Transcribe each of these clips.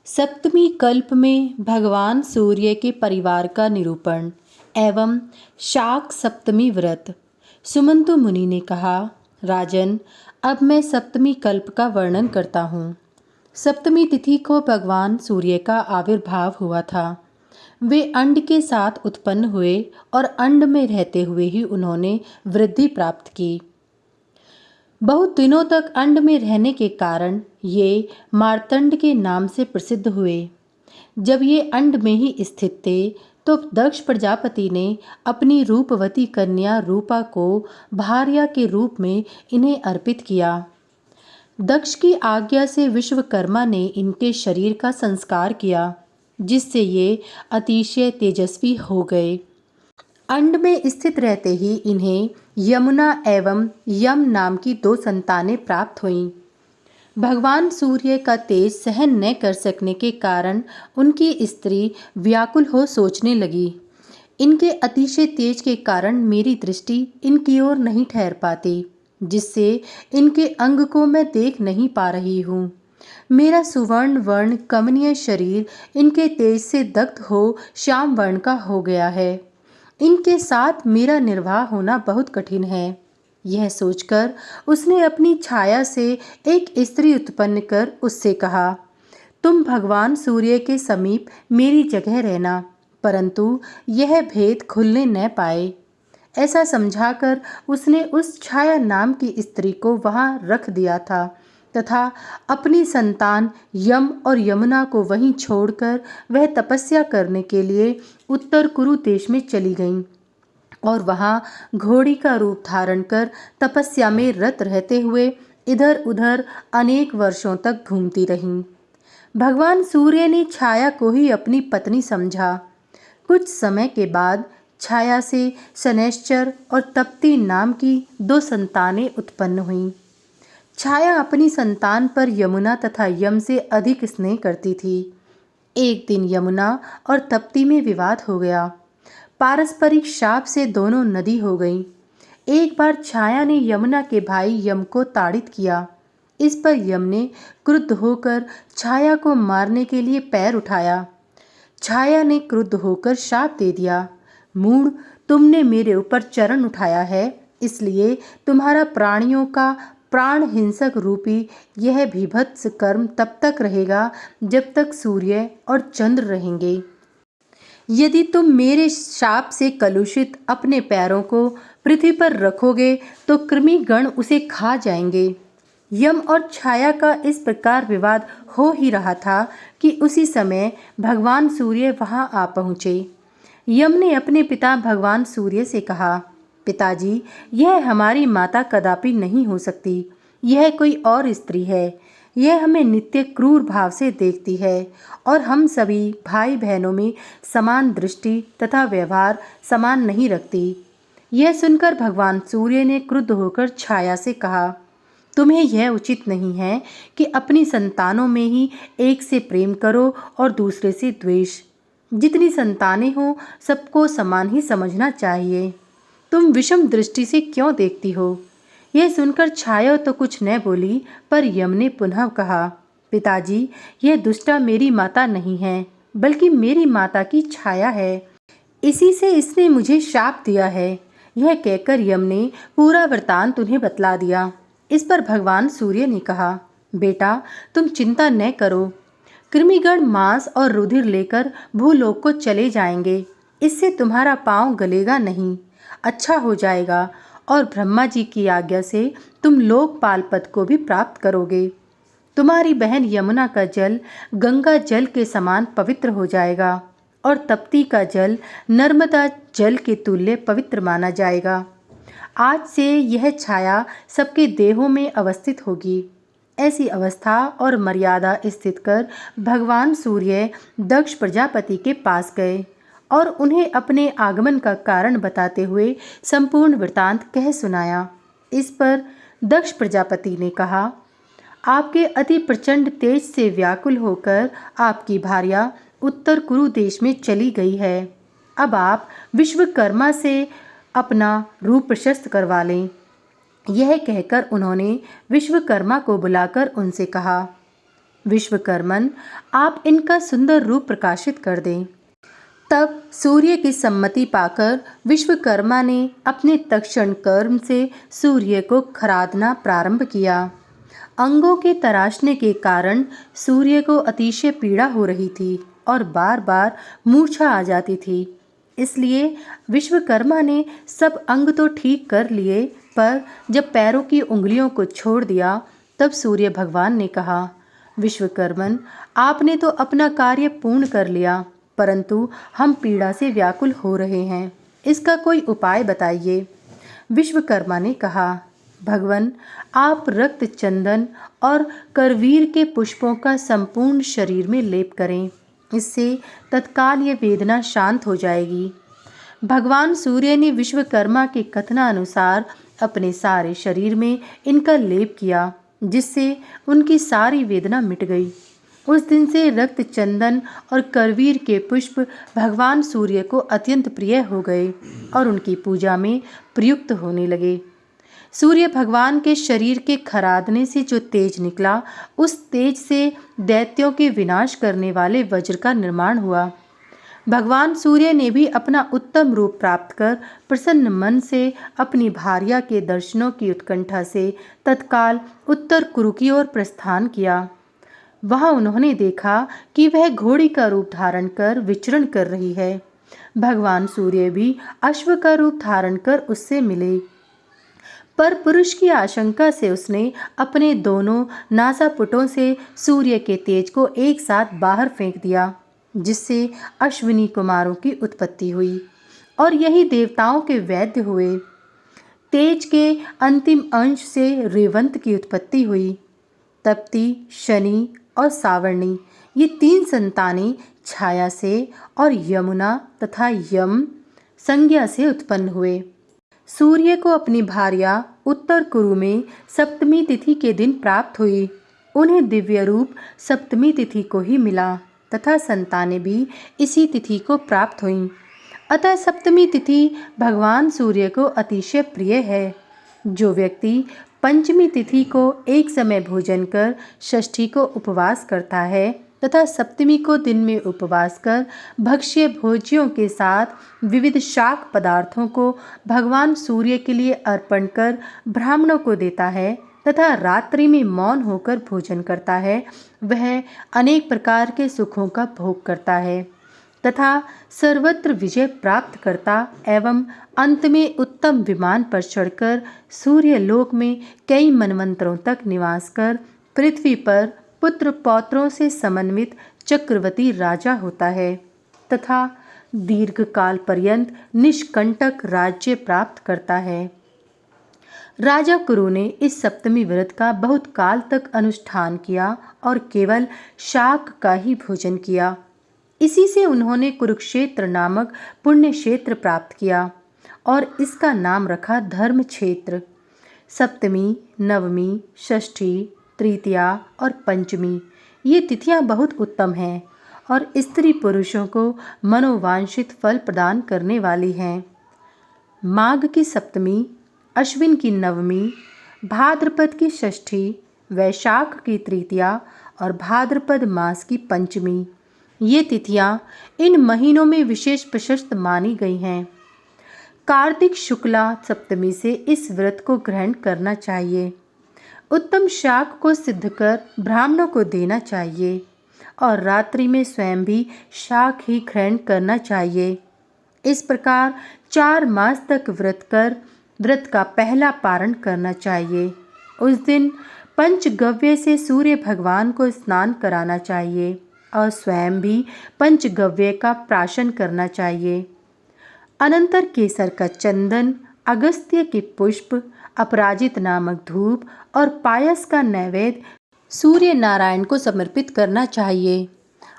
सप्तमी कल्प में भगवान सूर्य के परिवार का निरूपण एवं शाक सप्तमी व्रत। सुमंतु मुनि ने कहा, राजन, अब मैं सप्तमी कल्प का वर्णन करता हूँ। सप्तमी तिथि को भगवान सूर्य का आविर्भाव हुआ था। वे अंड के साथ उत्पन्न हुए और अंड में रहते हुए ही उन्होंने वृद्धि प्राप्त की। बहुत दिनों तक अंड में रहने के कारण ये मार्तंड के नाम से प्रसिद्ध हुए। जब ये अंड में ही स्थित थे तो दक्ष प्रजापति ने अपनी रूपवती कन्या रूपा को भार्या के रूप में इन्हें अर्पित किया। दक्ष की आज्ञा से विश्वकर्मा ने इनके शरीर का संस्कार किया, जिससे ये अतिशय तेजस्वी हो गए। अंड में स्थित रहते ही इन्हें यमुना एवं यम नाम की 2 संतानें प्राप्त हुईं। भगवान सूर्य का तेज सहन न कर सकने के कारण उनकी स्त्री व्याकुल हो सोचने लगी, इनके अतिशय तेज के कारण मेरी दृष्टि इनकी ओर नहीं ठहर पाती, जिससे इनके अंग को मैं देख नहीं पा रही हूँ। मेरा सुवर्ण वर्ण कमनीय शरीर इनके तेज से दग्ध हो श्याम वर्ण का हो गया है। इनके साथ मेरा निर्वाह होना बहुत कठिन है। यह सोचकर उसने अपनी छाया से एक स्त्री उत्पन्न कर उससे कहा, तुम भगवान सूर्य के समीप मेरी जगह रहना, परंतु यह भेद खुलने न पाए। ऐसा समझाकर उसने उस छाया नाम की स्त्री को वहां रख दिया था तथा अपनी संतान यम और यमुना को वहीं छोड़कर वह तपस्या करने के लिए उत्तर कुरु देश में चली गईं और वहां घोड़ी का रूप धारण कर तपस्या में रत रहते हुए इधर उधर अनेक वर्षों तक घूमती रहीं। भगवान सूर्य ने छाया को ही अपनी पत्नी समझा। कुछ समय के बाद छाया से शनैश्चर और तप्ती नाम की 2 संतानें उत्पन्न हुईं। छाया अपनी संतान पर यमुना तथा यम से अधिक स्नेह करती थी। एक दिन यमुना और तप्ती में विवाद हो गया। पारस्परिक शाप से दोनों नदी हो गईं। एक बार छाया ने यमुना के भाई यम को ताड़ित किया। इस पर यम ने क्रुद्ध होकर छाया को मारने के लिए पैर उठाया। छाया ने क्रुद्ध होकर शाप दे दिया, मूढ़, तुमने मेरे ऊपर चरण उठाया है, इसलिए तुम्हारा प्राणियों का प्राण हिंसक रूपी यह भीभत्स कर्म तब तक रहेगा जब तक सूर्य और चंद्र रहेंगे। यदि तुम मेरे शाप से कलुषित अपने पैरों को पृथ्वी पर रखोगे तो कृमिगण उसे खा जाएंगे। यम और छाया का इस प्रकार विवाद हो ही रहा था कि उसी समय भगवान सूर्य वहां आ पहुँचे। यम ने अपने पिता भगवान सूर्य से कहा, पिताजी, यह हमारी माता कदापि नहीं हो सकती। यह कोई और स्त्री है। यह हमें नित्य क्रूर भाव से देखती है और हम सभी भाई बहनों में समान दृष्टि तथा व्यवहार समान नहीं रखती। यह सुनकर भगवान सूर्य ने क्रुद्ध होकर छाया से कहा, तुम्हें यह उचित नहीं है कि अपनी संतानों में ही एक से प्रेम करो और दूसरे से द्वेष। जितनी संतानें हो सबको समान ही समझना चाहिए। तुम विषम दृष्टि से क्यों देखती हो? यह सुनकर छाया तो कुछ न बोली, पर यम ने पुनः कहा, पिताजी, यह दुष्टा मेरी माता नहीं है, बल्कि मेरी माता की छाया है। इसी से इसने मुझे शाप दिया है। यह कहकर यम ने पूरा वृतांत उन्हें बतला दिया। इस पर भगवान सूर्य ने कहा, बेटा, तुम चिंता न करो। कृमिगण मांस और रुधिर लेकर भूलोक को चले जाएंगे। इससे तुम्हारा पांव गलेगा नहीं, अच्छा हो जाएगा और ब्रह्मा जी की आज्ञा से तुम लोकपाल पद को भी प्राप्त करोगे। तुम्हारी बहन यमुना का जल गंगा जल के समान पवित्र हो जाएगा और तप्ती का जल नर्मदा जल के तुल्य पवित्र माना जाएगा। आज से यह छाया सबके देहों में अवस्थित होगी। ऐसी अवस्था और मर्यादा स्थित कर भगवान सूर्य दक्ष प्रजापति के पास गए और उन्हें अपने आगमन का कारण बताते हुए संपूर्ण वृतांत कह सुनाया। इस पर दक्ष प्रजापति ने कहा, आपके अति प्रचंड तेज से व्याकुल होकर आपकी भार्या उत्तर कुरु देश में चली गई है। अब आप विश्वकर्मा से अपना रूप प्रशस्त करवा लें। यह कहकर उन्होंने विश्वकर्मा को बुलाकर उनसे कहा, विश्वकर्मन, आप इनका सुंदर रूप प्रकाशित कर दें। तब सूर्य की सम्मति पाकर विश्वकर्मा ने अपने तक्षण कर्म से सूर्य को खरादना प्रारंभ किया। अंगों के तराशने के कारण सूर्य को अतिशय पीड़ा हो रही थी और बार बार मूर्छा आ जाती थी। इसलिए विश्वकर्मा ने सब अंग तो ठीक कर लिए, पर जब पैरों की उंगलियों को छोड़ दिया तब सूर्य भगवान ने कहा, विश्वकर्मन, आपने तो अपना कार्य पूर्ण कर लिया, परंतु हम पीड़ा से व्याकुल हो रहे हैं, इसका कोई उपाय बताइए। विश्वकर्मा ने कहा, भगवान, आप रक्त चंदन और करवीर के पुष्पों का संपूर्ण शरीर में लेप करें, इससे तत्काल ये वेदना शांत हो जाएगी। भगवान सूर्य ने विश्वकर्मा के कथनानुसार अपने सारे शरीर में इनका लेप किया, जिससे उनकी सारी वेदना मिट गई। उस दिन से रक्त चंदन और करवीर के पुष्प भगवान सूर्य को अत्यंत प्रिय हो गए और उनकी पूजा में प्रयुक्त होने लगे। सूर्य भगवान के शरीर के खरादने से जो तेज निकला, उस तेज से दैत्यों के विनाश करने वाले वज्र का निर्माण हुआ। भगवान सूर्य ने भी अपना उत्तम रूप प्राप्त कर प्रसन्न मन से अपनी भार्या के दर्शनों की उत्कंठा से तत्काल उत्तर कुरु की ओर प्रस्थान किया। वहां उन्होंने देखा कि वह घोड़ी का रूप धारण कर विचरण कर रही है। भगवान सूर्य भी अश्व का रूप धारण कर उससे मिले, पर पुरुष की आशंका से उसने अपने दोनों नासापुटों से सूर्य के तेज को एक साथ बाहर फेंक दिया, जिससे अश्विनी कुमारों की उत्पत्ति हुई और यही देवताओं के वैद्य हुए। तेज के अंतिम अंश से रेवंत की उत्पत्ति हुई। तप्ती, शनि और सावर्णी, ये 3 संतानें छाया से और यमुना तथा यम संज्ञा से उत्पन्न हुए। सूर्य को अपनी भार्या उत्तर कुरु में सप्तमी तिथि के दिन प्राप्त हुई। उन्हें दिव्य रूप सप्तमी तिथि को ही मिला तथा संतानें भी इसी तिथि को प्राप्त हुईं। अतः सप्तमी तिथि भगवान सूर्य को अतिशय प्रिय है। जो व्यक्ति पंचमी तिथि को एक समय भोजन कर षष्ठी को उपवास करता है तथा सप्तमी को दिन में उपवास कर भक्ष्य भोज्यों के साथ विविध शाक पदार्थों को भगवान सूर्य के लिए अर्पण कर ब्राह्मणों को देता है तथा रात्रि में मौन होकर भोजन करता है, वह अनेक प्रकार के सुखों का भोग करता है तथा सर्वत्र विजय प्राप्त करता एवं अंत में उत्तम विमान पर चढ़कर सूर्य लोक में कई मनवंतरों तक निवास कर पृथ्वी पर पुत्र पौत्रों से समन्वित चक्रवर्ती राजा होता है तथा दीर्घ काल पर्यंत निष्कंटक राज्य प्राप्त करता है। राजा कुरु ने इस सप्तमी व्रत का बहुत काल तक अनुष्ठान किया और केवल शाक का ही भोजन किया। इसी से उन्होंने कुरुक्षेत्र नामक पुण्य क्षेत्र प्राप्त किया और इसका नाम रखा धर्म क्षेत्र। सप्तमी, नवमी, षष्ठी, तृतीया और पंचमी, ये तिथियां बहुत उत्तम हैं और स्त्री पुरुषों को मनोवांछित फल प्रदान करने वाली हैं। माघ की सप्तमी, अश्विन की नवमी, भाद्रपद की षष्ठी, वैशाख की तृतीया और भाद्रपद मास की पंचमी, ये तिथियां इन महीनों में विशेष प्रशस्त मानी गई हैं। कार्तिक शुक्ला सप्तमी से इस व्रत को ग्रहण करना चाहिए। उत्तम शाक को सिद्ध कर ब्राह्मणों को देना चाहिए और रात्रि में स्वयं भी शाक ही ग्रहण करना चाहिए। इस प्रकार 4 मास तक व्रत कर व्रत का पहला पारण करना चाहिए। उस दिन पंचगव्य से सूर्य भगवान को स्नान कराना चाहिए और स्वयं भी पंचगव्य का प्राशन करना चाहिए। अनंतर केसर का चंदन, अगस्त्य के पुष्प, अपराजित नामक धूप और पायस का नैवेद्य सूर्य नारायण को समर्पित करना चाहिए।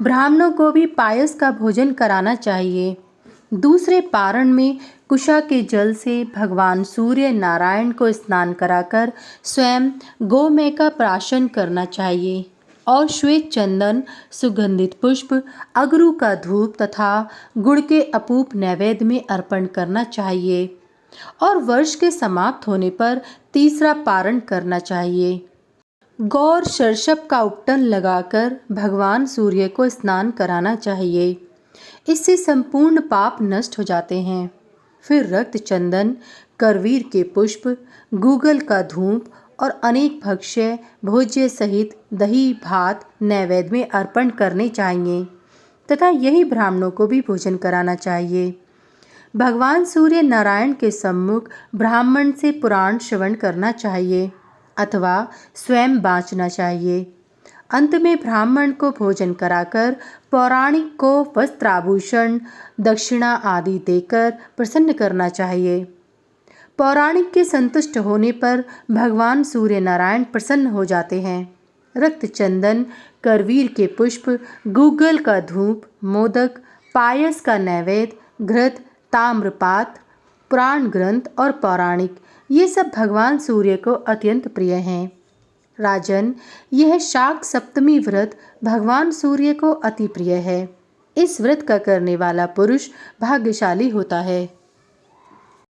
ब्राह्मणों को भी पायस का भोजन कराना चाहिए। दूसरे पारण में कुशा के जल से भगवान सूर्य नारायण को स्नान कराकर स्वयं गोमय का प्राशन करना चाहिए और श्वेत चंदन, सुगंधित पुष्प, अगरू का धूप तथा गुड़ के अपूप नैवेद्य में अर्पण करना चाहिए और वर्ष के समाप्त होने पर तीसरा पारण करना चाहिए। गौर शर्षप का उपटन लगाकर भगवान सूर्य को स्नान कराना चाहिए। इससे संपूर्ण पाप नष्ट हो जाते हैं। फिर रक्त चंदन, करवीर के पुष्प, गूगल का धूप और अनेक भक्ष्य भोज्य सहित दही भात नैवेद्य में अर्पण करने चाहिए तथा यही ब्राह्मणों को भी भोजन कराना चाहिए। भगवान सूर्य नारायण के सम्मुख ब्राह्मण से पुराण श्रवण करना चाहिए अथवा स्वयं बाँचना चाहिए। अंत में ब्राह्मण को भोजन कराकर पौराणिक को वस्त्राभूषण दक्षिणा आदि देकर प्रसन्न करना चाहिए। पौराणिक के संतुष्ट होने पर भगवान सूर्य नारायण प्रसन्न हो जाते हैं। रक्त चंदन, करवीर के पुष्प, गूगल का धूप, मोदक, पायस का नैवेद्य, घृत, ताम्रपात, पुराण ग्रंथ और पौराणिक ये सब भगवान सूर्य को अत्यंत प्रिय हैं। राजन, यह शाक सप्तमी व्रत भगवान सूर्य को अति प्रिय है। इस व्रत का करने वाला पुरुष भाग्यशाली होता है।